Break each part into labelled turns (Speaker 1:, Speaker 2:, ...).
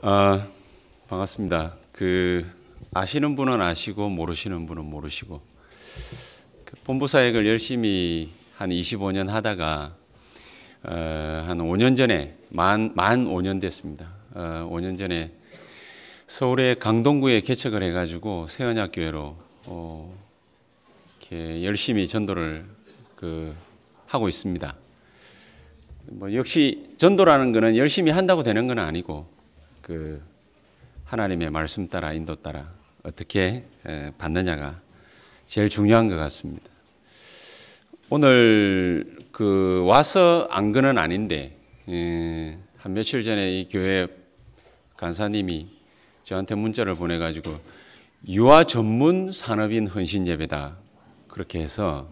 Speaker 1: 아, 반갑습니다. 아시는 분은 아시고 모르시는 분은 모르시고 본부 사역을 열심히 한 25년 하다가 한 5년 전에 만 5년 됐습니다. 5년 전에 서울의 강동구에 개척을 해가지고 세언약교회로 이렇게 열심히 전도를 하고 있습니다. 뭐 역시 전도라는 것은 열심히 한다고 되는 건 아니고 하나님의 말씀 따라 인도 따라 어떻게 받느냐가 제일 중요한 것 같습니다. 오늘 와서 안 거는 아닌데 한 며칠 전에 이 교회 간사님이 저한테 문자를 보내가지고 유아 전문 산업인 헌신 예배다 그렇게 해서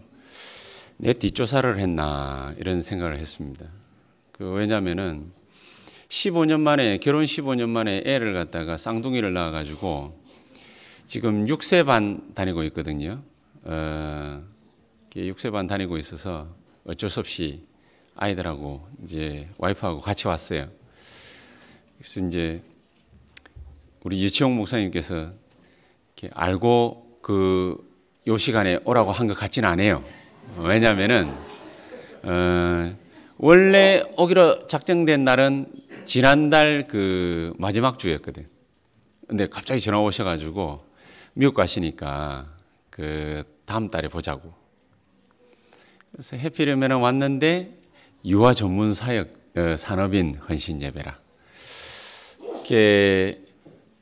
Speaker 1: 내 뒷조사를 했나 이런 생각을 했습니다. 왜냐하면은 15년 만에 결혼 15년 만에 애를 갖다가 쌍둥이를 낳아가지고 지금 6세반 다니고 있거든요. 6세반 다니고 있어서 어쩔 수 없이 아이들하고 이제 와이프하고 같이 왔어요. 그래서 이제 우리 유치홍 목사님께서 이렇게 알고 요 시간에 오라고 한 것 같지는 않아요. 왜냐하면은 원래 오기로 작정된 날은 지난달 마지막 주였거든. 근데 갑자기 전화 오셔가지고 미국 가시니까 다음 달에 보자고. 그래서 해피려면 왔는데 유아 전문 사역 산업인 헌신 예배라. 이렇게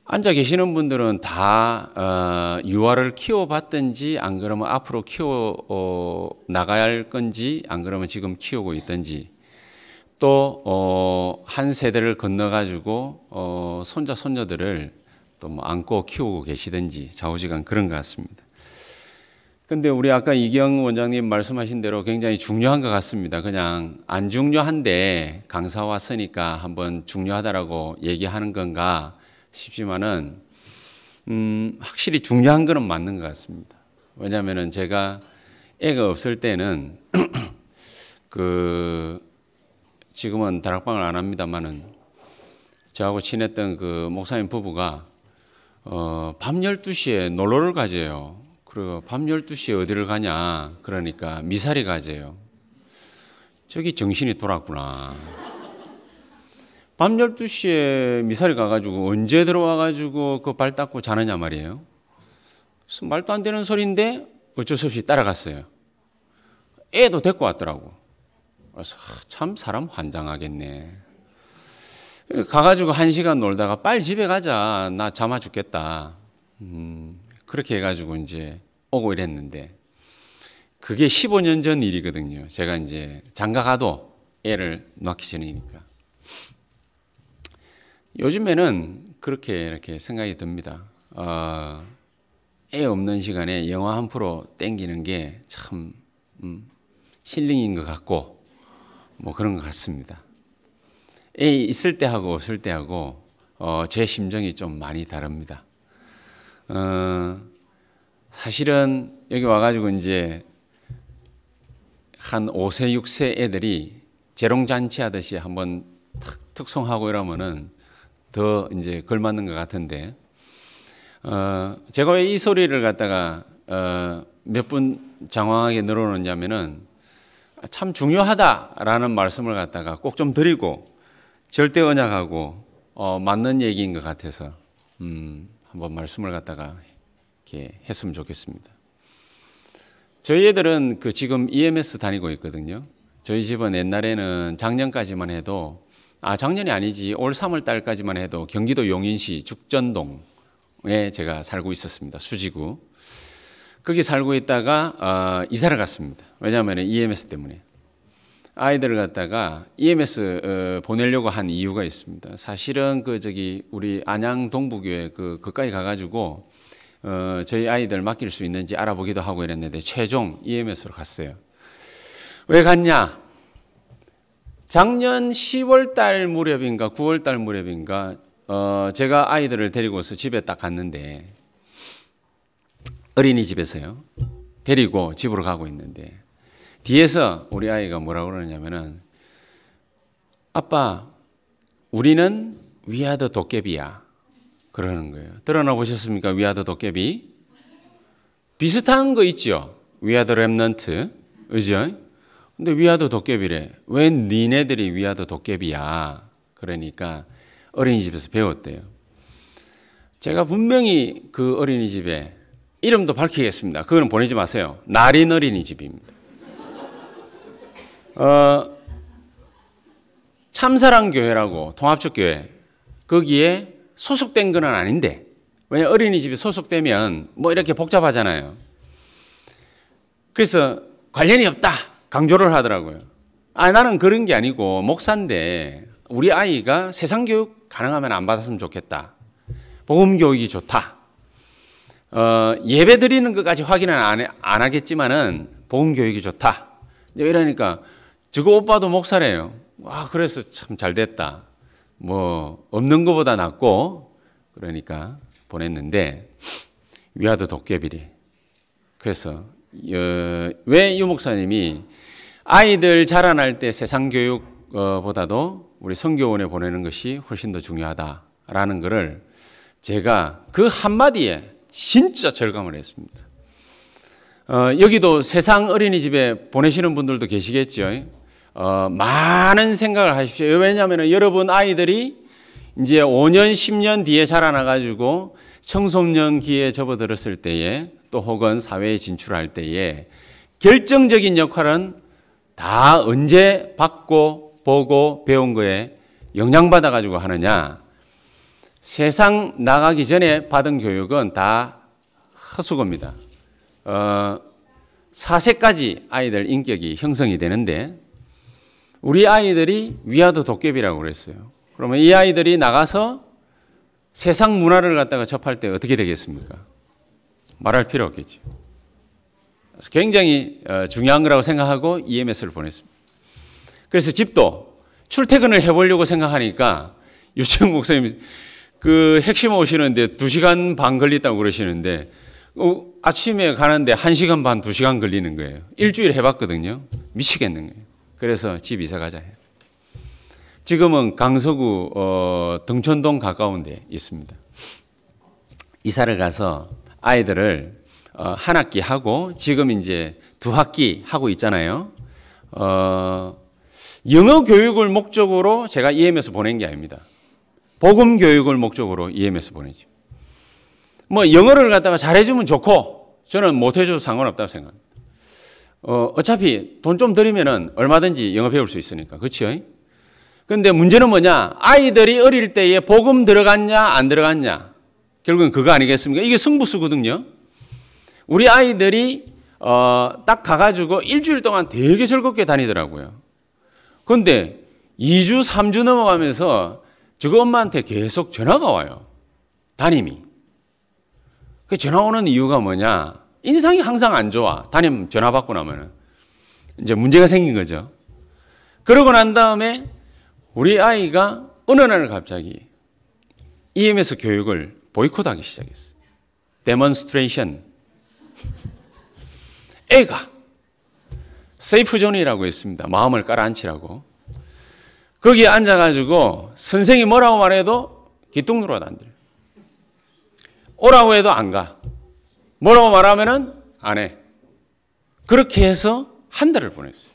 Speaker 1: 앉아 계시는 분들은 다 유아를 키워봤든지 안 그러면 앞으로 키워 나가야 할 건지 안 그러면 지금 키우고 있든지 또 한 세대를 건너가지고 손자 손녀들을 또 뭐 안고 키우고 계시든지 좌우지간 그런 것 같습니다. 근데 우리 아까 이경 원장님 말씀하신 대로 굉장히 중요한 것 같습니다. 그냥 안 중요한데 강사 왔으니까 한번 중요하다라고 얘기하는 건가 싶지만은 확실히 중요한 거는 맞는 것 같습니다. 왜냐하면은 제가 애가 없을 때는 지금은 다락방을 안 합니다만은 저하고 친했던 목사님 부부가 밤 12시에 놀러를 가재요. 그리고 밤 12시에 어디를 가냐 그러니까 미사리 가재요. 저기 정신이 돌았구나. 밤 12시에 미사리 가가지고 언제 들어와가지고 발 닦고 자느냐 말이에요. 그래서 말도 안 되는 소리인데 어쩔 수 없이 따라갔어요. 애도 데리고 왔더라고. 그래서 참 사람 환장하겠네. 가가지고 1시간 놀다가 빨리 집에 가자. 나 잠아 죽겠다. 그렇게 해가지고 이제 오고 이랬는데 그게 15년 전 일이거든요. 제가 이제 장가 가도 애를 낳기 전이니까. 요즘에는 그렇게 이렇게 생각이 듭니다. 애 없는 시간에 영화 한 프로 땡기는 게 참 힐링인 것 같고 뭐 그런 것 같습니다. 애 있을 때하고 없을 때하고 제 심정이 좀 많이 다릅니다. 사실은 여기 와가지고 이제 한 5세, 6세 애들이 재롱잔치 하듯이 한번 탁 특송하고 이러면은 더 이제 걸맞는 것 같은데, 제가 왜 이 소리를 갖다가 몇 분 장황하게 늘어놓냐면은 참 중요하다라는 말씀을 갖다가 꼭 좀 드리고 절대 언약하고 맞는 얘기인 것 같아서 한번 말씀을 갖다가 이렇게 했으면 좋겠습니다. 저희 애들은 지금 EMS 다니고 있거든요. 저희 집은 옛날에는 작년까지만 해도 작년이 아니지 올 3월 달까지만 해도 경기도 용인시 죽전동에 제가 살고 있었습니다. 수지구. 거기 살고 있다가 이사를 갔습니다. 왜냐하면 EMS 때문에. 아이들을 갖다가 EMS 보내려고 한 이유가 있습니다. 사실은 우리 안양 동부교회 거기까지 가가지고 저희 아이들 맡길 수 있는지 알아보기도 하고 이랬는데 최종 EMS로 갔어요. 왜 갔냐? 작년 10월 달 무렵인가 9월 달 무렵인가 제가 아이들을 데리고서 집에 딱 갔는데 어린이집에서요. 데리고 집으로 가고 있는데 뒤에서 우리 아이가 뭐라고 그러냐면은 아빠 우리는 위아더 도깨비야. 그러는 거예요. 드러나 보셨습니까? 위아더 도깨비. 비슷한 거 있죠. 위아더 렘넌트. 그죠? 근데 위아더 도깨비래. 왜 니네들이 위아더 도깨비야? 그러니까 어린이집에서 배웠대요. 제가 분명히 그 어린이집에 이름도 밝히겠습니다. 그거는 보내지 마세요. 나린 어린이집입니다. 참사랑교회라고 통합적교회 거기에 소속된 건 아닌데 왜냐 어린이집에 소속되면 뭐 이렇게 복잡하잖아요. 그래서 관련이 없다 강조를 하더라고요. 나는 그런 게 아니고 목사인데 우리 아이가 세상교육 가능하면 안 받았으면 좋겠다. 복음교육이 좋다. 예배 드리는 것까지 확인은 안 하겠지만은 복음교육이 좋다. 이러니까 저거 오빠도 목사래요. 와, 그래서 참 잘 됐다. 뭐 없는 것보다 낫고 그러니까 보냈는데 위아더 도깨비래. 그래서 왜 유 목사님이 아이들 자라날 때 세상 교육보다도 우리 선교원에 보내는 것이 훨씬 더 중요하다라는 것을 제가 그 한마디에 진짜 절감을 했습니다. 여기도 세상 어린이집에 보내시는 분들도 계시겠죠. 많은 생각을 하십시오. 왜냐하면 여러분 아이들이 이제 5년, 10년 뒤에 자라나가지고 청소년기에 접어들었을 때에 또 혹은 사회에 진출할 때에 결정적인 역할은 다 언제 받고 보고 배운 거에 영향받아가지고 하느냐. 세상 나가기 전에 받은 교육은 다 헛수고입니다. 4세까지 아이들 인격이 형성이 되는데 우리 아이들이 위아더 도깨비라고 그랬어요. 그러면 이 아이들이 나가서 세상 문화를 갖다가 접할 때 어떻게 되겠습니까? 말할 필요 없겠죠. 그래서 굉장히 중요한 거라고 생각하고 EMS를 보냈습니다. 그래서 집도 출퇴근을 해보려고 생각하니까 유채영 목사님 그 핵심 오시는데 2시간 반 걸렸다고 그러시는데 아침에 가는데 1시간 반, 2시간 걸리는 거예요. 일주일 해봤거든요. 미치겠는 거예요. 그래서 집 이사 가자 해요. 지금은 강서구 등촌동 가까운 데 있습니다. 이사를 가서 아이들을 한 학기 하고 지금 이제 2학기 하고 있잖아요. 영어 교육을 목적으로 제가 EMS 보낸 게 아닙니다. 복음 교육을 목적으로 EMS 보내죠. 뭐 영어를 갖다가 잘해주면 좋고 저는 못해줘도 상관없다고 생각합니다. 어차피 돈 좀 들이면은 얼마든지 영어 배울 수 있으니까. 그렇죠? 근데 문제는 뭐냐? 아이들이 어릴 때에 복음 들어갔냐 안 들어갔냐? 결국은 그거 아니겠습니까? 이게 승부수거든요. 우리 아이들이 딱 가가지고 일주일 동안 되게 즐겁게 다니더라고요. 그런데 2주, 3주 넘어가면서 저거 엄마한테 계속 전화가 와요. 담임이. 그 전화 오는 이유가 뭐냐? 인상이 항상 안 좋아. 담임 전화 받고 나면은. 이제 문제가 생긴 거죠. 그러고 난 다음에 우리 아이가 어느 날 갑자기 EMS 교육을 보이콧하기 시작했어요. 데몬스트레이션. 애가 세이프 존이라고 있습니다. 마음을 깔아앉히라고. 거기에 앉아가지고 선생이 뭐라고 말해도 기뚱누라도 안 들려. 오라고 해도 안 가. 뭐라고 말하면은 안 해. 그렇게 해서 한 달을 보냈어요.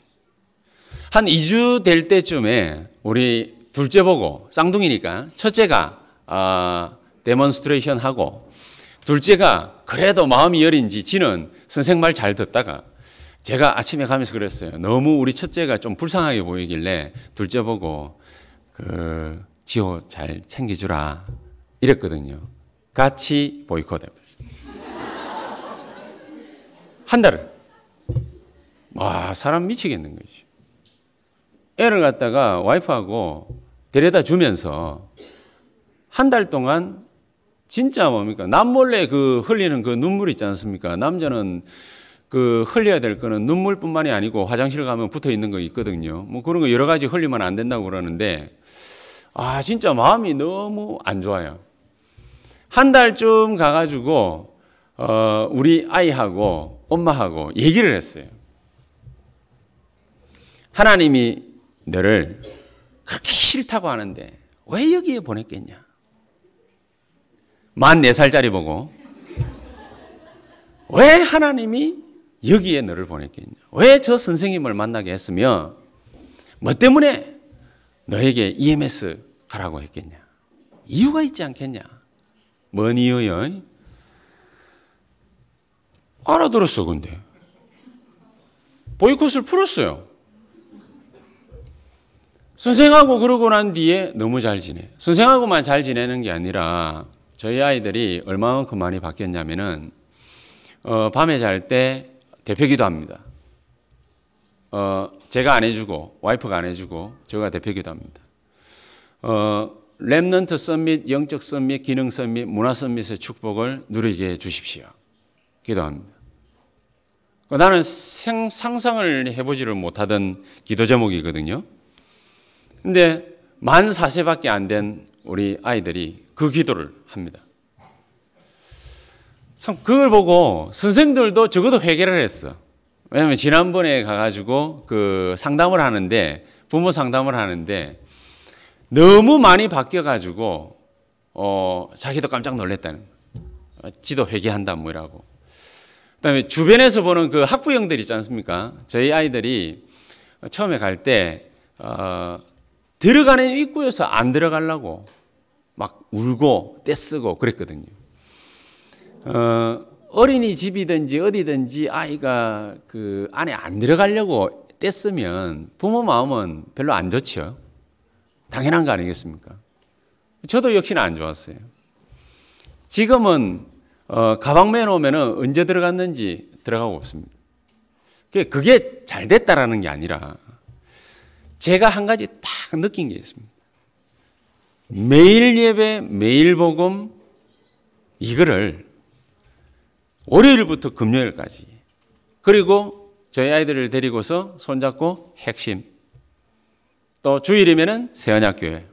Speaker 1: 한 2주 될 때쯤에 우리 둘째 보고 쌍둥이니까 첫째가 데몬스트레이션 하고 둘째가 그래도 마음이 여린지 지는 선생 말 잘 듣다가 제가 아침에 가면서 그랬어요. 너무 우리 첫째가 좀 불쌍하게 보이길래 둘째 보고 지호 잘 챙겨주라 이랬거든요. 같이 보이콧해버렸어요. 한 달을. 와, 사람 미치겠는 거죠. 애를 갖다가 와이프하고 데려다 주면서 한 달 동안 진짜 뭡니까? 남몰래 그 흘리는 그 눈물 있지 않습니까? 남자는 그 흘려야 될 거는 눈물뿐만이 아니고 화장실 가면 붙어 있는 거 있거든요. 뭐 그런 거 여러 가지 흘리면 안 된다고 그러는데 진짜 마음이 너무 안 좋아요. 한 달쯤 가가지고 우리 아이하고 엄마하고 얘기를 했어요. 하나님이 너를 그렇게 싫다고 하는데 왜 여기에 보냈겠냐? 44살짜리 보고 왜 하나님이 여기에 너를 보냈겠냐? 왜 저 선생님을 만나게 했으며 뭐 때문에 너에게 EMS 가라고 했겠냐? 이유가 있지 않겠냐? 뭔 이유요? 알아들었어. 근데 보이콧을 풀었어요. 선생하고 그러고 난 뒤에 너무 잘 지내. 선생하고만 잘 지내는 게 아니라 저희 아이들이 얼마만큼 많이 바뀌었냐면은 밤에 잘 때 대표기도 합니다. 제가 안 해주고 와이프가 안 해주고 제가 대표기도 합니다. 렘넌트 서밋, 영적 서밋, 기능 서밋, 문화 서밋의 축복을 누리게 해주십시오. 기도합니다. 나는 상상을 해보지를 못하던 기도 제목이거든요. 근데 만 4세밖에 안 된 우리 아이들이 그 기도를 합니다. 참 그걸 보고 선생들도 적어도 회개를 했어. 왜냐하면 지난번에 가가지고 그 상담을 하는데 부모 상담을 하는데 너무 많이 바뀌어가지고 자기도 깜짝 놀랐다는 거예요. 지도 회개한다 뭐라고. 그다음에 주변에서 보는 그 학부형들 있지 않습니까? 저희 아이들이 처음에 갈 때 들어가는 입구에서 안 들어가려고 막 울고 떼쓰고 그랬거든요. 어린이집이든지 어디든지 아이가 그 안에 안 들어가려고 떼쓰면 부모 마음은 별로 안 좋죠. 당연한 거 아니겠습니까? 저도 역시나 안 좋았어요. 지금은 가방 매놓으면 언제 들어갔는지 들어가고 없습니다. 그게 잘 됐다라는 게 아니라 제가 한 가지 딱 느낀 게 있습니다. 매일 예배, 매일 복음 이거를 월요일부터 금요일까지 그리고 저희 아이들을 데리고서 손잡고 핵심 또 주일이면은 세언약교회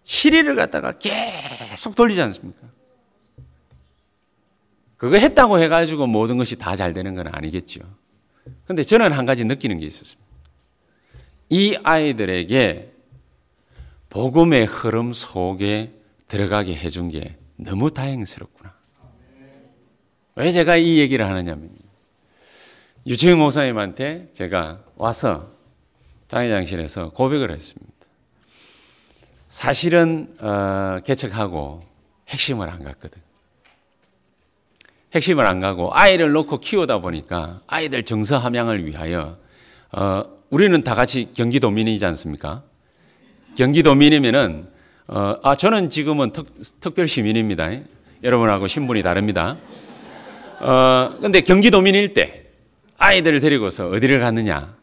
Speaker 1: 7일을 갖다가 계속 돌리지 않습니까? 그거 했다고 해가지고 모든 것이 다 잘 되는 건 아니겠죠. 근데 저는 한 가지 느끼는 게 있었습니다. 이 아이들에게 복음의 흐름 속에 들어가게 해준 게 너무 다행스럽구나. 왜 제가 이 얘기를 하느냐면 유채영 목사님한테 제가 와서 당회장실에서 고백을 했습니다. 사실은 개척하고 핵심을 안 갔거든. 핵심을 안 가고 아이를 놓고 키우다 보니까 아이들 정서 함양을 위하여 우리는 다 같이 경기도민이지 않습니까? 경기도민이면은 저는 지금은 특별 시민입니다. 여러분하고 신분이 다릅니다. 근데 경기도민일 때 아이들을 데리고서 어디를 갔느냐?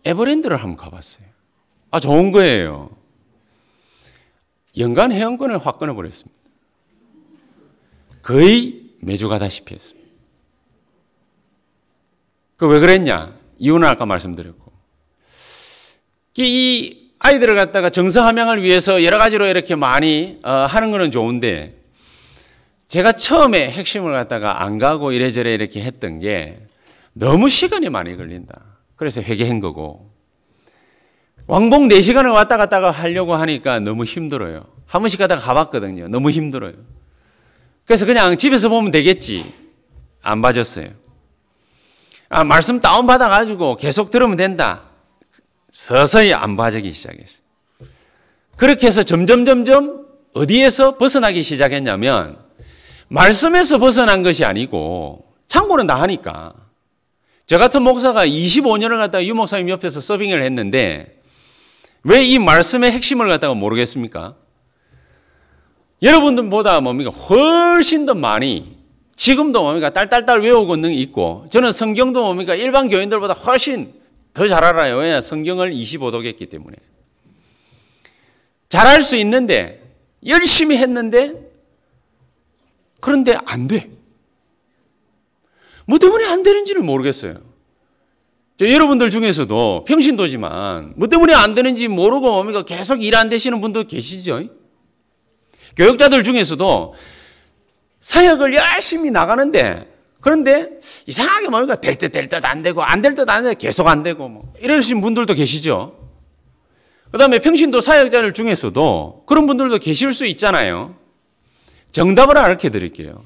Speaker 1: 에버랜드를 한번 가봤어요. 좋은 거예요. 연간 회원권을 확 끊어버렸습니다. 거의 매주 가다시피 했습니다. 왜 그랬냐? 이유는 아까 말씀드렸고. 이 아이들을 갖다가 정서 함양을 위해서 여러 가지로 이렇게 많이 하는 거는 좋은데 제가 처음에 핵심을 갖다가 안 가고 이래저래 이렇게 했던 게 너무 시간이 많이 걸린다. 그래서 회개한 거고 왕복 4시간을 왔다 갔다가 하려고 하니까 너무 힘들어요. 한 번씩 가다가 가봤거든요. 너무 힘들어요. 그래서 그냥 집에서 보면 되겠지. 안 봐줬어요. 말씀 다운받아가지고 계속 들으면 된다. 서서히 안 봐주기 시작했어요. 그렇게 해서 점점 어디에서 벗어나기 시작했냐면 말씀에서 벗어난 것이 아니고 참고는 다 하니까 저 같은 목사가 25년을 갖다가 유 목사님 옆에서 서빙을 했는데 왜 이 말씀의 핵심을 갖다가 모르겠습니까? 여러분들보다 뭡니까? 훨씬 더 많이 지금도 뭡니까? 딸딸딸 외우고는 있고 저는 성경도 뭡니까? 일반 교인들보다 훨씬 더 잘 알아요. 왜? 성경을 25독했기 때문에. 잘할 수 있는데 열심히 했는데 그런데 안 돼. 뭐 때문에 안 되는지를 모르겠어요. 여러분들 중에서도 평신도지만 뭐 때문에 안 되는지 모르고 뭡니까? 계속 일 안 되시는 분도 계시죠. 교육자들 중에서도 사역을 열심히 나가는데 그런데 이상하게 뭡니까? 될 듯 안 되고 안 될 듯 안 되고 계속 안 되고 뭐 이러신 분들도 계시죠. 그다음에 평신도 사역자들 중에서도 그런 분들도 계실 수 있잖아요. 정답을 알려 드릴게요.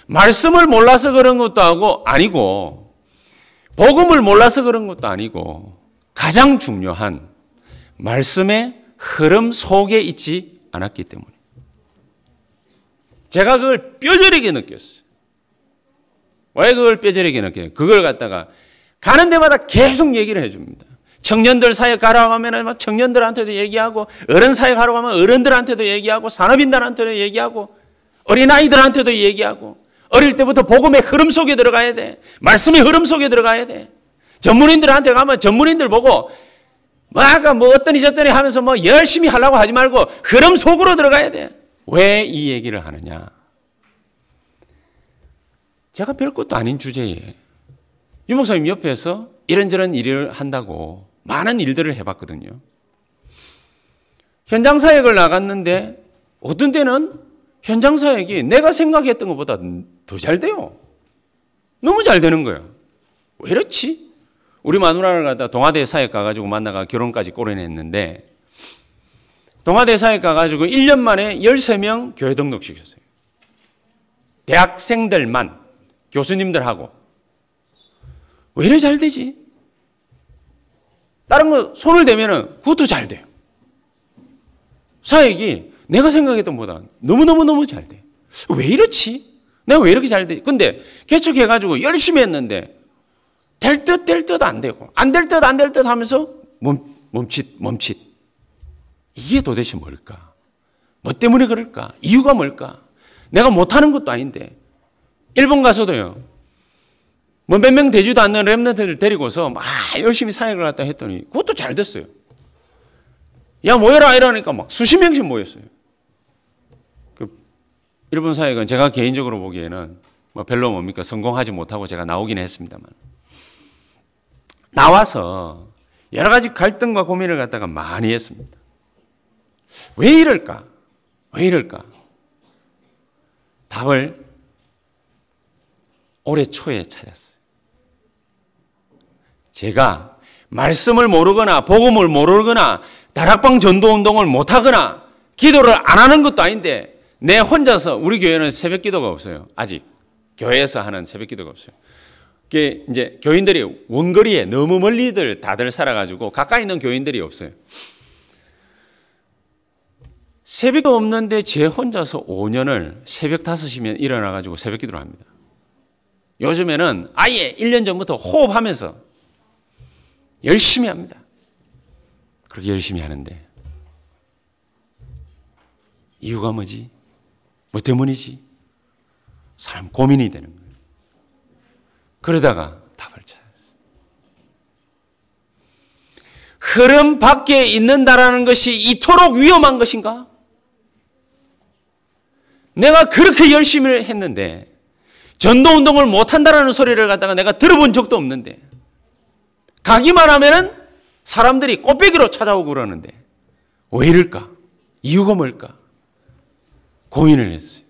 Speaker 1: 말씀을 몰라서 그런 것도 아니고 복음을 몰라서 그런 것도 아니고 가장 중요한 말씀의 흐름 속에 있지 않았기 때문에 제가 그걸 뼈저리게 느꼈어요. 왜 그걸 뼈저리게 느껴요? 그걸 갖다가 가는 데마다 계속 얘기를 해줍니다. 청년들 사역 가라고 하면 막 청년들한테도 얘기하고 어른 사역 하라고 하면 어른들한테도 얘기하고 산업인들한테도 얘기하고 어린아이들한테도 얘기하고 어릴 때부터 복음의 흐름 속에 들어가야 돼. 말씀의 흐름 속에 들어가야 돼. 전문인들한테 가면 전문인들 보고 뭐 어떠니 저떠니 하면서 뭐 열심히 하려고 하지 말고 흐름 속으로 들어가야 돼. 왜 이 얘기를 하느냐? 제가 별것도 아닌 주제에 유 목사님 옆에서 이런저런 일을 한다고 많은 일들을 해봤거든요. 현장 사역을 나갔는데 어떤 때는 현장 사역이 내가 생각했던 것보다 더 잘 돼요. 너무 잘 되는 거예요. 왜 이렇지? 우리 마누라를 갖다 동아대 사역 가가지고 만나가 결혼까지 꼬려냈는데 동아대 사역 가가지고 1년 만에 13명 교회 등록시켰어요. 대학생들만 교수님들하고. 왜 이래 잘 되지? 다른 거 손을 대면은 그것도 잘 돼요. 사역이 내가 생각했던 것보다 너무너무 잘 돼. 왜 이렇지? 내가 왜 이렇게 잘 돼? 근데 개척해가지고 열심히 했는데 될 듯 안 되고 안 될 듯 하면서 멈칫. 이게 도대체 뭘까? 뭐 때문에 그럴까? 이유가 뭘까? 내가 못하는 것도 아닌데 일본 가서도요. 뭐 몇 명 되지도 않는 렘넌트를 데리고서 막 열심히 사역을 갖다 했더니 그것도 잘 됐어요. 야 모여라 이러니까 막 수십 명씩 모였어요. 그 일본 사역은 제가 개인적으로 보기에는 뭐 별로 뭡니까 성공하지 못하고 제가 나오긴 했습니다만 나와서 여러 가지 갈등과 고민을 갖다가 많이 했습니다. 왜 이럴까? 답을 올해 초에 찾았어요. 제가 말씀을 모르거나 복음을 모르거나 다락방 전도운동을 못하거나 기도를 안 하는 것도 아닌데 내 혼자서 우리 교회는 새벽 기도가 없어요. 아직 교회에서 하는 새벽 기도가 없어요. 그게 이제 교인들이 원거리에 너무 멀리들 다들 살아가지고 가까이 있는 교인들이 없어요. 새벽이 없는데 제 혼자서 5년을 새벽 5시면 일어나가지고 새벽 기도를 합니다. 요즘에는 아예 1년 전부터 호흡하면서 열심히 합니다. 그렇게 열심히 하는데 이유가 뭐지? 뭐 때문이지? 사람 고민이 되는 거예요. 그러다가 답을 찾았어요. 흐름 밖에 있는다라는 것이 이토록 위험한 것인가? 내가 그렇게 열심히 했는데 전도운동을 못한다라는 소리를 갖다가 내가 들어본 적도 없는데 가기만 하면은 사람들이 꽃배기로 찾아오고 그러는데 왜 이럴까? 이유가 뭘까? 고민을 했어요.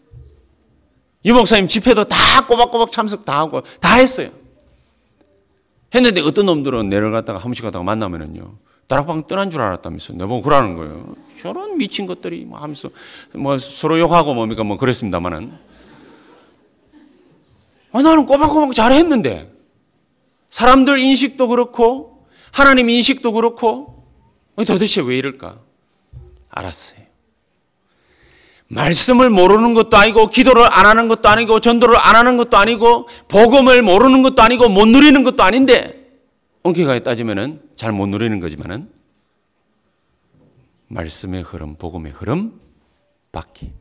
Speaker 1: 유 목사님 집회도 다 꼬박꼬박 참석 다 하고 다 했어요. 했는데 어떤 놈들은 내려갔다가 한 번씩 갔다가 만나면은요. 다락방 떠난 줄 알았다면서 내보고 그러는 거예요. 저런 미친 것들이 뭐 하면서 뭐 서로 욕하고 뭡니까 뭐 그랬습니다만은 나는 꼬박꼬박 잘했는데 사람들 인식도 그렇고 하나님 인식도 그렇고 도대체 왜 이럴까? 알았어요. 말씀을 모르는 것도 아니고 기도를 안 하는 것도 아니고 전도를 안 하는 것도 아니고 복음을 모르는 것도 아니고 못 누리는 것도 아닌데 엄격하게 따지면은 잘 못 누리는 거지만은 말씀의 흐름, 복음의 흐름 밖에.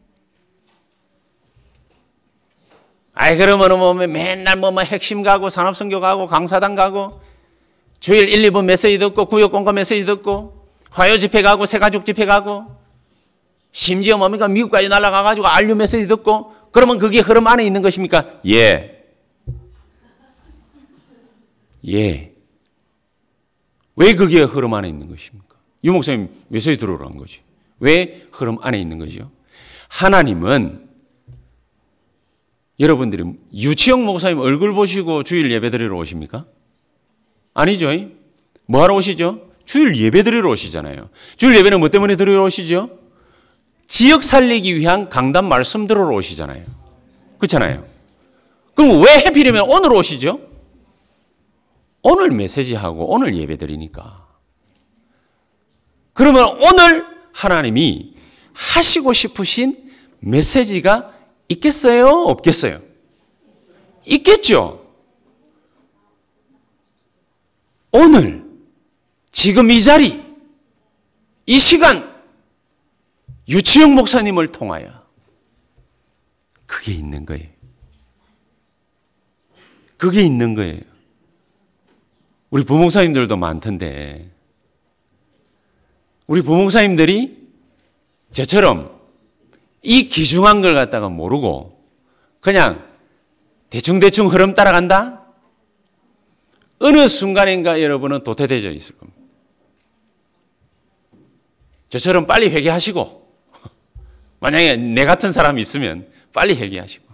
Speaker 1: 그러면은 뭐 맨날 뭐 핵심 가고 산업선교 가고 강사당 가고 주일 1, 2번 메시지 듣고 구역 공감 메시지 듣고 화요 집회 가고 새가족 집회 가고 심지어 뭡니까 미국까지 날아가가지고 알류 메시지 듣고 그러면 그게 흐름 안에 있는 것입니까? 예. 왜 그게 흐름 안에 있는 것입니까? 유 목사님 메시지 들어오라는 거지. 왜 흐름 안에 있는 거죠? 하나님은 여러분들이 유치영 목사님 얼굴 보시고 주일 예배 드리러 오십니까? 아니죠. 뭐 하러 오시죠? 주일 예배 드리러 오시잖아요. 주일 예배는 뭐 때문에 드리러 오시죠? 지역 살리기 위한 강단 말씀 들으러 오시잖아요. 그렇잖아요. 그럼 왜 하필이면 오늘 오시죠? 오늘 메시지하고 오늘 예배 드리니까. 그러면 오늘 하나님이 하시고 싶으신 메시지가 있겠어요? 없겠어요? 있겠죠? 오늘, 지금 이 자리, 이 시간, 유치영 목사님을 통하여 그게 있는 거예요. 그게 있는 거예요. 우리 부목사님들도 많던데 우리 부목사님들이 저처럼 이 귀중한 걸 갖다가 모르고 그냥 대충대충 흐름 따라간다? 어느 순간인가 여러분은 도태되어 있을 겁니다. 저처럼 빨리 회개하시고 만약에 내 같은 사람이 있으면 빨리 회개하시고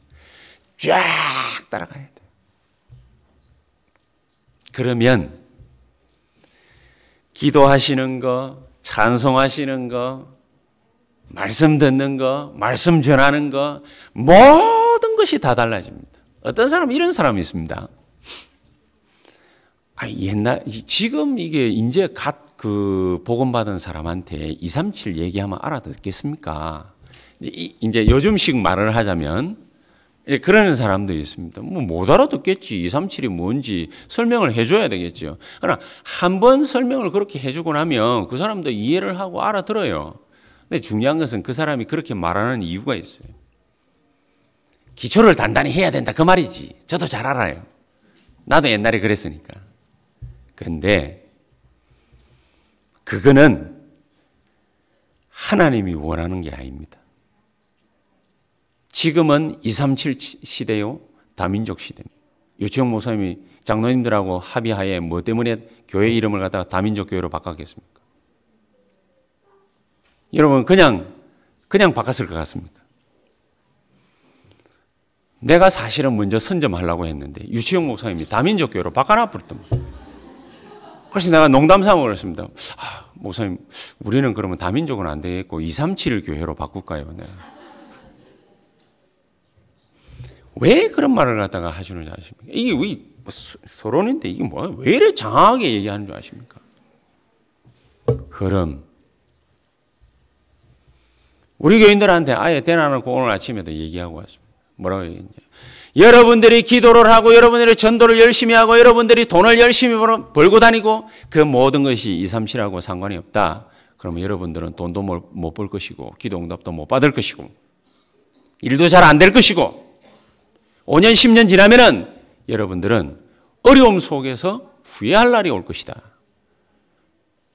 Speaker 1: 쫙 따라가야 돼요. 그러면 기도하시는 거, 찬송하시는 거, 말씀 듣는 거, 말씀 전하는 거 모든 것이 다 달라집니다. 어떤 사람은 이런 사람이 있습니다. 지금 이게 이제 복음 받은 사람한테 237 얘기하면 알아듣겠습니까? 이제 요즘식 말을 하자면 그러는 사람도 있습니다. 뭐 못 알아듣겠지. 237이 뭔지 설명을 해줘야 되겠죠. 그러나 한 번 설명을 그렇게 해주고 나면 그 사람도 이해를 하고 알아들어요. 근데 중요한 것은 그 사람이 그렇게 말하는 이유가 있어요. 기초를 단단히 해야 된다 그 말이지. 저도 잘 알아요. 나도 옛날에 그랬으니까. 그런데 그거는 하나님이 원하는 게 아닙니다. 지금은 237 시대요. 다민족 시대입니다. 유치영 목사님이 장로님들하고 합의하에 뭐 때문에 교회 이름을 갖다가 다민족 교회로 바꿨겠습니까? 여러분 그냥 바꿨을 것 같습니까? 내가 사실은 먼저 선점하려고 했는데 유치영 목사님이 다민족 교회로 바꿔놔 버렸답니다. 그래서 내가 농담삼아 그랬습니다. 목사님 우리는 그러면 다민족은 안 되겠고 237 교회로 바꿀까요? 내가. 왜 그런 말을 갖다가 하시는지 아십니까? 이게 왜 서론인데 이게 뭐야? 왜 이렇게 장하게 얘기하는 줄 아십니까? 흐름. 우리 교인들한테 아예 대놔놓고 오늘 아침에도 얘기하고 왔습니다. 뭐라고 얘기했냐? 여러분들이 기도를 하고 여러분들이 전도를 열심히 하고 여러분들이 돈을 열심히 벌고 다니고 그 모든 것이 237하고 상관이 없다. 그러면 여러분들은 돈도 못 벌 것이고 기도 응답도 못 받을 것이고 일도 잘 안 될 것이고 5년 10년 지나면은 여러분들은 어려움 속에서 후회할 날이 올 것이다.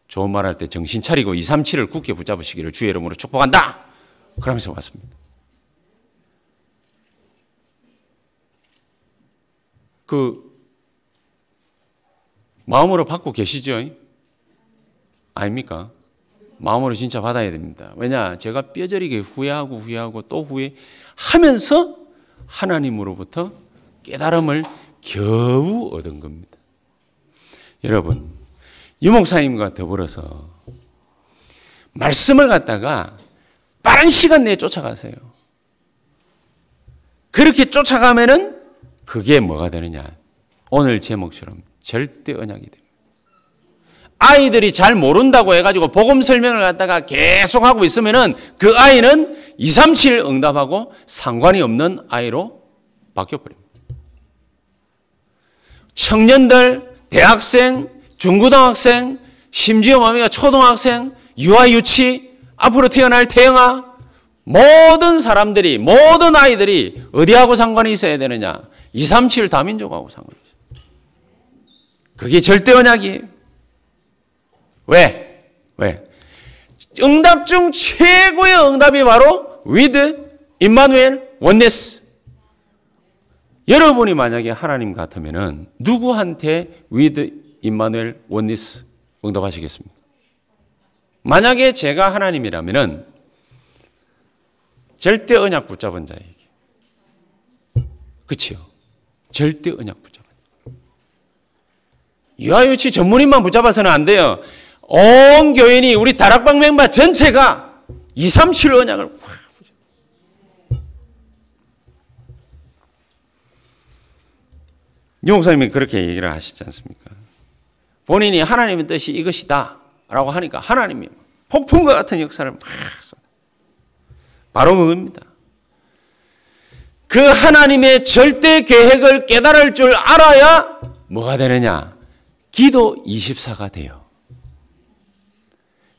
Speaker 1: 좋은 말 할 때 정신 차리고 237을 굳게 붙잡으시기를 주의 이름으로 축복한다. 그러면서 왔습니다. 마음으로 받고 계시죠? 아닙니까? 마음으로 진짜 받아야 됩니다. 왜냐? 제가 뼈저리게 후회하고 또 후회하면서 하나님으로부터 깨달음을 겨우 얻은 겁니다. 여러분, 유목사님과 더불어서 말씀을 갖다가 빠른 시간 내에 쫓아가세요. 그렇게 쫓아가면은 그게 뭐가 되느냐? 오늘 제목처럼 절대 언약이 됩니다. 아이들이 잘 모른다고 해가지고 복음 설명을 갖다가 계속 하고 있으면은 그 아이는 237 응답하고 상관이 없는 아이로 바뀌어버립니다. 청년들, 대학생, 중고등학생, 심지어 뭡니까 초등학생, 유아 유치, 앞으로 태어날 태영아 모든 사람들이 모든 아이들이 어디하고 상관이 있어야 되느냐? 237 다민족하고 상관이 있어요. 그게 절대 언약이에요. 왜? 응답 중 최고의 응답이 바로 with Emmanuel oneness. 여러분이 만약에 하나님 같으면은 누구한테 with Emmanuel oneness 응답하시겠습니까? 만약에 제가 하나님이라면은 절대 언약 붙잡은 자에게. 그치요? 절대 언약 붙잡은 자. 유아유치 전문인만 붙잡아서는 안 돼요. 온 교인이 우리 다락방 멤버 전체가 237 언약을 확 유 목사님이 그렇게 얘기를 하시지 않습니까? 본인이 하나님의 뜻이 이것이다 라고 하니까 하나님이 폭풍과 같은 역사를 막 쏟아. 바로 그겁니다. 그 하나님의 절대 계획을 깨달을 줄 알아야 뭐가 되느냐? 기도 24가 돼요.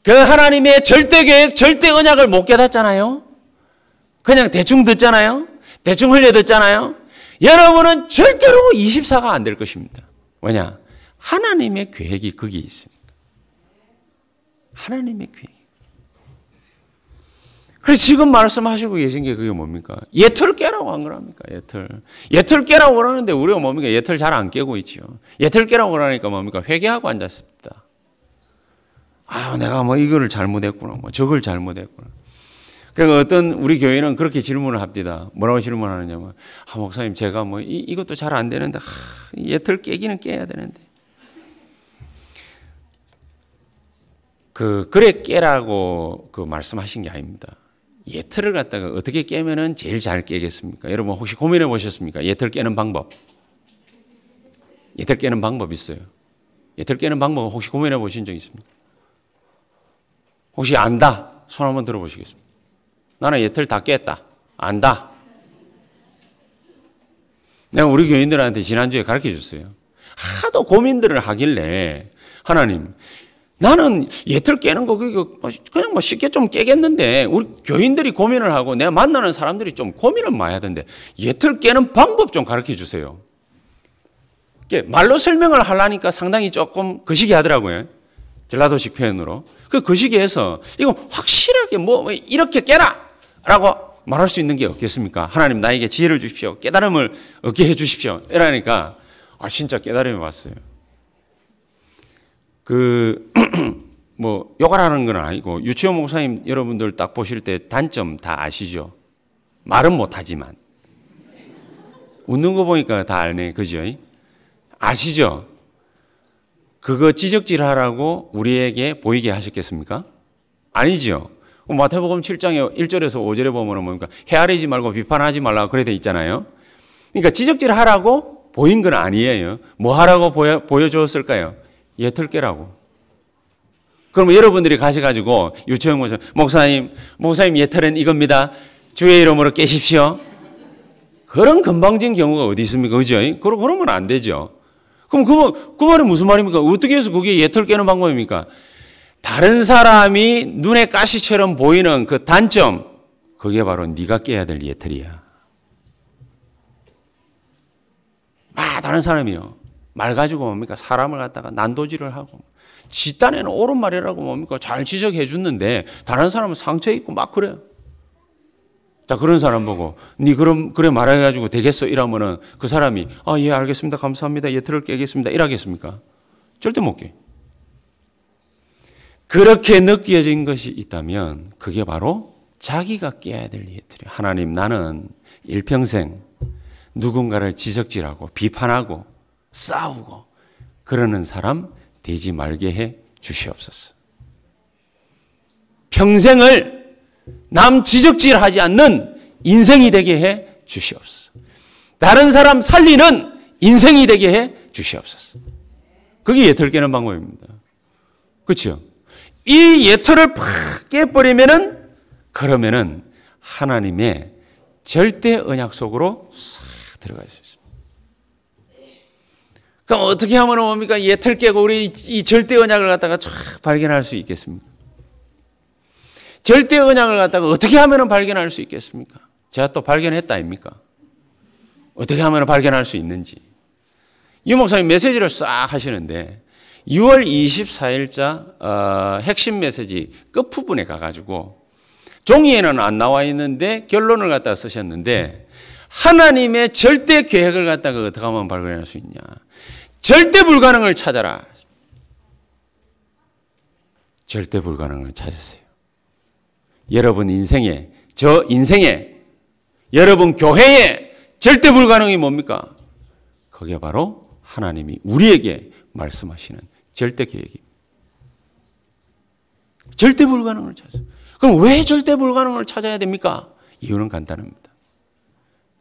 Speaker 1: 그 하나님의 절대 계획, 절대 언약을 못 깨닫잖아요. 그냥 대충 듣잖아요. 대충 흘려 듣잖아요. 여러분은 절대로 24가 안 될 것입니다. 왜냐? 하나님의 계획이 거기에 있습니다. 하나님의 계획. 그래서 지금 말씀하시고 계신 게 그게 뭡니까? 예틀 깨라고 한 거랍니까? 예틀. 예틀 깨라고 그러는데 우리가 뭡니까? 예틀 잘 안 깨고 있죠. 예틀 깨라고 그러니까 뭡니까? 회개하고 앉았습니다. 아, 내가 뭐 이거를 잘못했구나. 뭐 저걸 잘못했구나. 그러니까 어떤 우리 교회는 그렇게 질문을 합니다. 뭐라고 질문하느냐면, 아, 목사님, 제가 뭐 이것도 잘 안 되는데, 예틀 깨기는 깨야 되는데. 그래 깨라고 말씀하신 게 아닙니다. 예틀을 갖다가 어떻게 깨면은 제일 잘 깨겠습니까? 여러분 혹시 고민해 보셨습니까? 예틀 깨는 방법. 예틀 깨는 방법 있어요. 예틀 깨는 방법 혹시 고민해 보신 적 있습니까? 혹시 안다? 손 한번 들어보시겠습니다. 나는 예틀 다 깼다. 안다. 내가 우리 교인들한테 지난주에 가르쳐 줬어요. 하도 고민들을 하길래 하나님, 나는 예틀 깨는 거 그냥 뭐 쉽게 좀 깨겠는데 우리 교인들이 고민을 하고 내가 만나는 사람들이 좀 고민을 많이 하던데 예틀 깨는 방법 좀 가르쳐 주세요. 말로 설명을 하려니까 상당히 조금 거시기 하더라고요. 전라도식 표현으로. 그 거시기에서 이거 확실하게 뭐 이렇게 깨라! 라고 말할 수 있는 게 없겠습니까? 하나님 나에게 지혜를 주십시오. 깨달음을 얻게 해 주십시오. 이러니까 아 진짜 깨달음이 왔어요. 뭐 욕을 하는 건 아니고 유치원 목사님 여러분들 딱 보실 때 단점 다 아시죠? 말은 못하지만 웃는 거 보니까 다 알네. 그죠? 아시죠? 그거 지적질하라고 우리에게 보이게 하셨겠습니까? 아니죠. 마태복음 7장에 1절에서 5절에 보면 뭡니까? 헤아리지 말고 비판하지 말라고 그래 돼 있잖아요. 그러니까 지적질하라고 보인 건 아니에요. 뭐 하라고 보여주었을까요? 예틀 깨라고. 그러면 여러분들이 가셔가지고 유치원 목사님 예틀은 이겁니다. 주의 이름으로 깨십시오. 그런 건방진 경우가 어디 있습니까? 그죠? 그러면 안 되죠. 그럼 그 말이 무슨 말입니까? 어떻게 해서 그게 예틀 깨는 방법입니까? 다른 사람이 눈에 가시처럼 보이는 그 단점, 그게 바로 네가 깨야 될 예틀이야. 다른 사람이요. 말 가지고 뭡니까? 사람을 갖다가 난도질을 하고 지 딴에는 옳은 말이라고 뭡니까? 잘 지적해 줬는데 다른 사람은 상처 입고 막 그래요. 자, 그런 사람 보고 니 그래 말해가지고 되겠어 이러면은 그 사람이 예 알겠습니다 감사합니다 예틀을 깨겠습니다 이러겠습니까? 절대 못 깨. 그렇게 느껴진 것이 있다면 그게 바로 자기가 깨야 될 예틀이에요. 하나님 나는 일평생 누군가를 지적질하고 비판하고 싸우고 그러는 사람 되지 말게 해 주시옵소서. 평생을 남 지적질하지 않는 인생이 되게 해 주시옵소서. 다른 사람 살리는 인생이 되게 해 주시옵소서. 그게 예틀 깨는 방법입니다. 그렇죠? 이 예틀을 팍 깨버리면은 그러면은 하나님의 절대 언약 속으로 싹 들어갈 수 있습니다. 그럼 어떻게 하면 뭡니까? 예틀 깨고 우리 이 절대 언약을 갖다가 쫙 발견할 수 있겠습니까? 절대 언약을 갖다가 어떻게 하면 발견할 수 있겠습니까? 제가 또 발견했다 아닙니까? 어떻게 하면 발견할 수 있는지. 유 목사님 메시지를 싹 하시는데 6월 24일자 핵심 메시지 끝부분에 가가지고 종이에는 안 나와 있는데 결론을 갖다가 쓰셨는데 하나님의 절대 계획을 갖다가 어떻게 하면 발견할 수 있냐. 절대 불가능을 찾아라. 절대 불가능을 찾으세요. 여러분 인생에, 저 인생에, 여러분 교회에 절대 불가능이 뭡니까? 그게 바로 하나님이 우리에게 말씀하시는 절대 계획입니다. 절대 불가능을 찾아요. 그럼 왜 절대 불가능을 찾아야 됩니까? 이유는 간단합니다.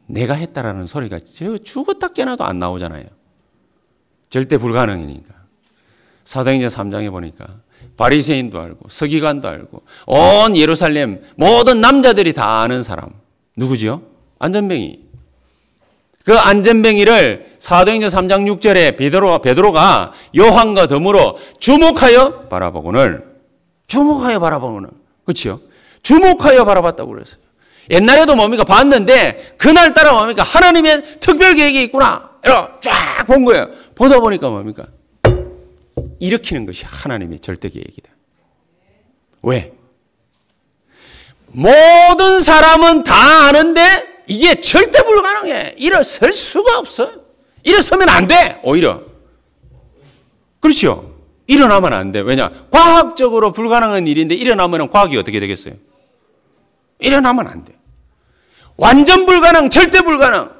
Speaker 1: 내가 했다라는 소리가 죽었다 깨나도 안 나오잖아요. 절대 불가능이니까. 사도행전 3장에 보니까 바리새인도 알고 서기관도 알고 온 예루살렘 모든 남자들이 다 아는 사람. 누구지요? 안전뱅이. 그 안전뱅이를 사도행전 3장 6절에 베드로가 요한과 더불어 주목하여 바라보고는 그렇죠? 주목하여 바라봤다고 그랬어요. 옛날에도 뭡니까? 봤는데 그날따라 뭡니까? 하나님의 특별 계획이 있구나. 이렇게 쫙 본 거예요. 보다 보니까 뭡니까? 일으키는 것이 하나님의 절대 계획이다. 왜? 모든 사람은 다 아는데 이게 절대 불가능해. 일어설 수가 없어. 일어서면 안 돼. 오히려. 그렇죠? 일어나면 안 돼. 왜냐? 과학적으로 불가능한 일인데 일어나면 과학이 어떻게 되겠어요? 일어나면 안 돼. 완전 불가능, 절대 불가능.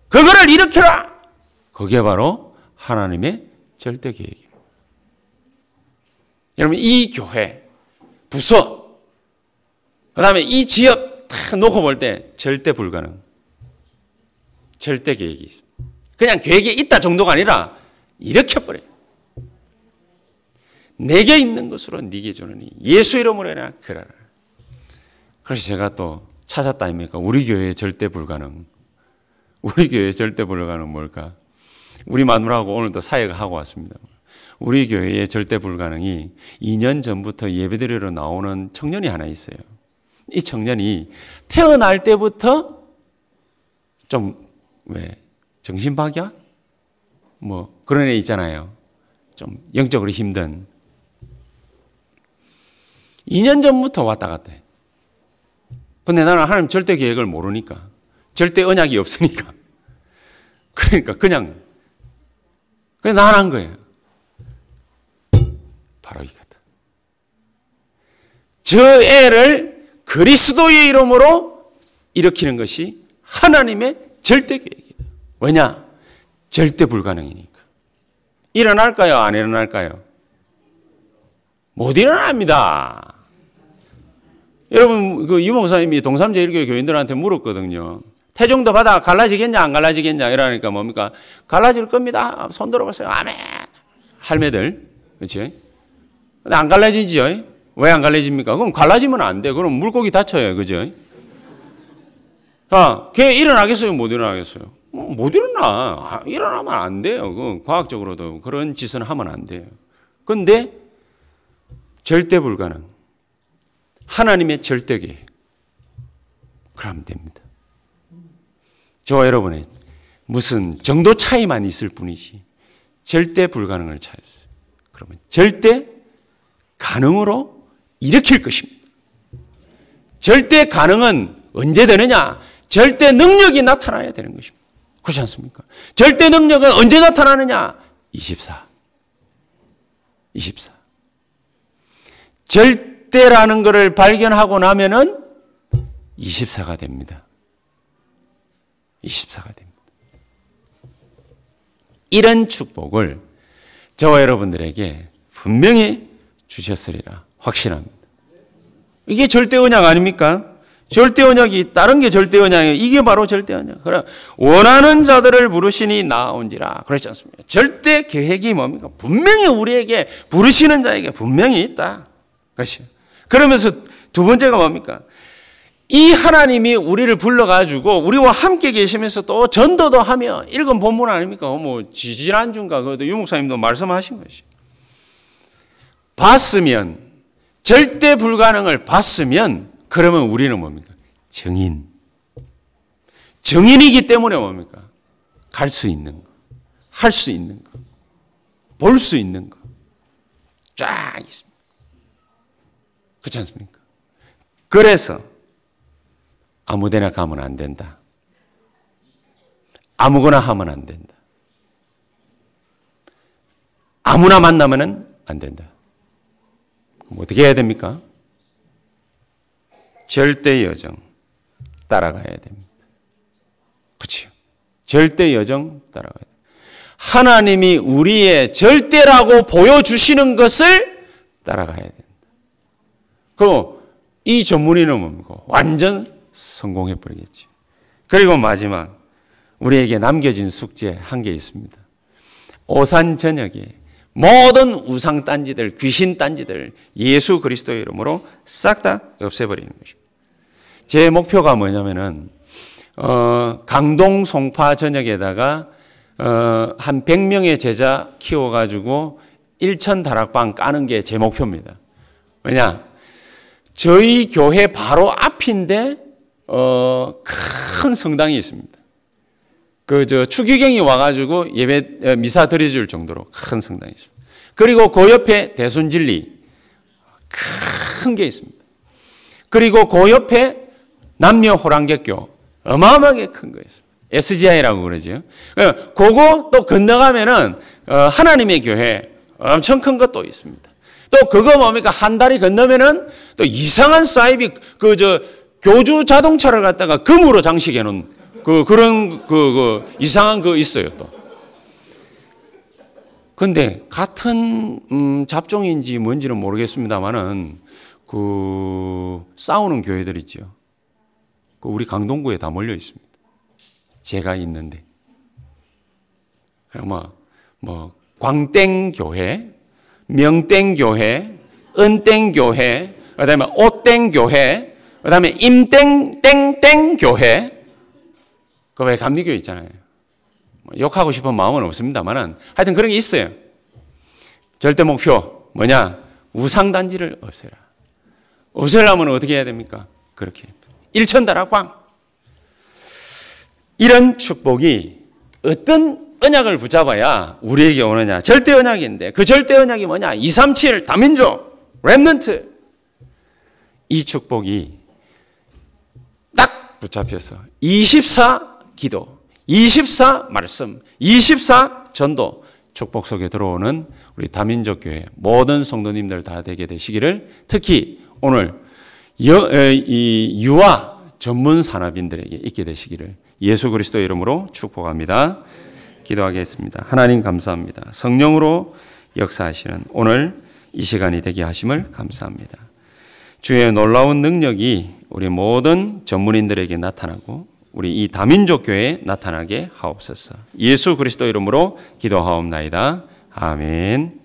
Speaker 1: 그거를 일으켜라. 그게 바로 하나님의 절대 계획이에요. 여러분, 이 교회, 부서, 그 다음에 이 지역 다 놓고 볼 때 절대 불가능. 절대 계획이 있습니다. 그냥 계획이 있다 정도가 아니라 일으켜버려요. 내게 있는 것으로 네게 주느니 예수 이름으로 해라 그러라. 그래서 제가 또 찾았다 아닙니까? 우리 교회의 절대 불가능. 우리 교회의 절대 불가능은 뭘까? 우리 마누라하고 오늘도 사역하고 왔습니다. 우리 교회의 절대 불가능이 2년 전부터 예배드리러 나오는 청년이 하나 있어요. 이 청년이 태어날 때부터 좀 정신박약? 그런 애 있잖아요. 좀 영적으로 힘든. 2년 전부터 왔다 갔다 해. 근데 나는 하나님 절대 계획을 모르니까. 절대 언약이 없으니까. 그러니까 그냥 나한 거예요. 바로 이거다. 저 애를 그리스도의 이름으로 일으키는 것이 하나님의 절대 계획이다. 왜냐? 절대 불가능이니까. 일어날까요? 안 일어날까요? 못 일어납니다. 여러분, 유 목사님이 동삼제일교회 교인들한테 물었거든요. 태종도 바다가 갈라지겠냐, 안 갈라지겠냐, 이러니까 뭡니까? 갈라질 겁니다. 손 들어보세요. 아멘. 할매들. 그렇지? 근데 안 갈라지지요? 왜 안 갈라집니까? 그럼 갈라지면 안 돼. 그럼 물고기 다쳐요. 그죠? 걔 일어나겠어요? 못 일어나겠어요? 못 일어나. 일어나면 안 돼요. 그 과학적으로도 그런 짓은 하면 안 돼요. 근데 절대 불가능. 하나님의 절대 계획. 그러면 됩니다. 저와 여러분의 무슨 정도 차이만 있을 뿐이지 절대 불가능을 찾았어요. 그러면 절대 가능으로 일으킬 것입니다. 절대 가능은 언제 되느냐? 절대 능력이 나타나야 되는 것입니다. 그렇지 않습니까? 절대 능력은 언제 나타나느냐? 24. 절대라는 것을 발견하고 나면은 24가 됩니다. 24가 됩니다. 이런 축복을 저와 여러분들에게 분명히 주셨으리라 확신합니다. 이게 절대 언약 아닙니까? 절대 언약이 다른 게 절대 언약이에요. 이게 바로 절대 언약. 그럼 원하는 자들을 부르시니 나온지라. 그렇지 않습니까? 절대 계획이 뭡니까? 분명히 우리에게 부르시는 자에게 분명히 있다. 그렇죠? 그러면서 두 번째가 뭡니까? 이 하나님이 우리를 불러가지고 우리와 함께 계시면서 또 전도도 하며 읽은 본문 아닙니까? 지지난주인가 그것도 유 목사님도 말씀하신 것이. 봤으면 절대 불가능을 봤으면 그러면 우리는 뭡니까? 정인이기 때문에 뭡니까? 갈 수 있는 거, 할 수 있는 거, 볼 수 있는 거 쫙 있습니다. 그렇지 않습니까? 그래서 아무데나 가면 안 된다. 아무거나 하면 안 된다. 아무나 만나면 안 된다. 그럼 어떻게 해야 됩니까? 절대 여정 따라가야 됩니다. 그렇죠? 절대 여정 따라가야 됩니다. 하나님이 우리의 절대라고 보여주시는 것을 따라가야 된다. 그럼 이 전문의는 뭡니까? 완전 성공해 버리겠지. 그리고 마지막 우리에게 남겨진 숙제 한 개 있습니다. 오산 저녁에 모든 우상 딴지들, 귀신 딴지들 예수 그리스도의 이름으로 싹 다 없애버리는 것입니다. 제 목표가 뭐냐면은 강동 송파 저녁에다가 한 100명의 제자 키워가지고 1천 다락방 까는 게 제 목표입니다. 왜냐? 저희 교회 바로 앞인데 큰 성당이 있습니다. 추기경이 와가지고 예배 미사 드려줄 정도로 큰 성당이 있습니다. 그리고 그 옆에 대순진리 큰 게 있습니다. 그리고 그 옆에 남녀 호랑객교 어마어마하게 큰 거 있습니다. SGI라고 그러죠. 그거 또 건너가면은 하나님의 교회 엄청 큰 것도 있습니다. 또 그거 뭡니까? 한 다리 건너면은 또 이상한 사이비 교주 자동차를 갖다가 금으로 장식해 놓은 그런 이상한 거 있어요 또. 근데 같은 잡종인지 뭔지는 모르겠습니다만은 싸우는 교회들 있죠. 우리 강동구에 다 몰려 있습니다. 제가 있는데. 광땡 교회, 명땡 교회, 은땡 교회, 그다음에 옷땡 교회, 그다음에 임땡 땡땡 교회. 그 왜 감리교회 있잖아요. 욕하고 싶은 마음은 없습니다만은 하여튼 그런 게 있어요. 절대 목표 뭐냐? 우상단지를 없애라. 없애려면 어떻게 해야 됩니까? 그렇게. 일천다락방. 이런 축복이 어떤 언약을 붙잡아야 우리에게 오느냐? 절대 언약인데 그 절대 언약이 뭐냐? 237 다민족 렘넌트. 이 축복이 딱 붙잡혀서 24 기도, 24 말씀, 24 전도 축복 속에 들어오는 우리 다민족 교회 모든 성도님들 다 되게 되시기를, 특히 오늘 유아 전문 산업인들에게 있게 되시기를 예수 그리스도의 이름으로 축복합니다. 기도하겠습니다. 하나님 감사합니다. 성령으로 역사하시는 오늘 이 시간이 되게 하심을 감사합니다. 주의 놀라운 능력이 우리 모든 전문인들에게 나타나고 우리 이 다민족 교회에 나타나게 하옵소서. 예수 그리스도 이름으로 기도하옵나이다. 아멘.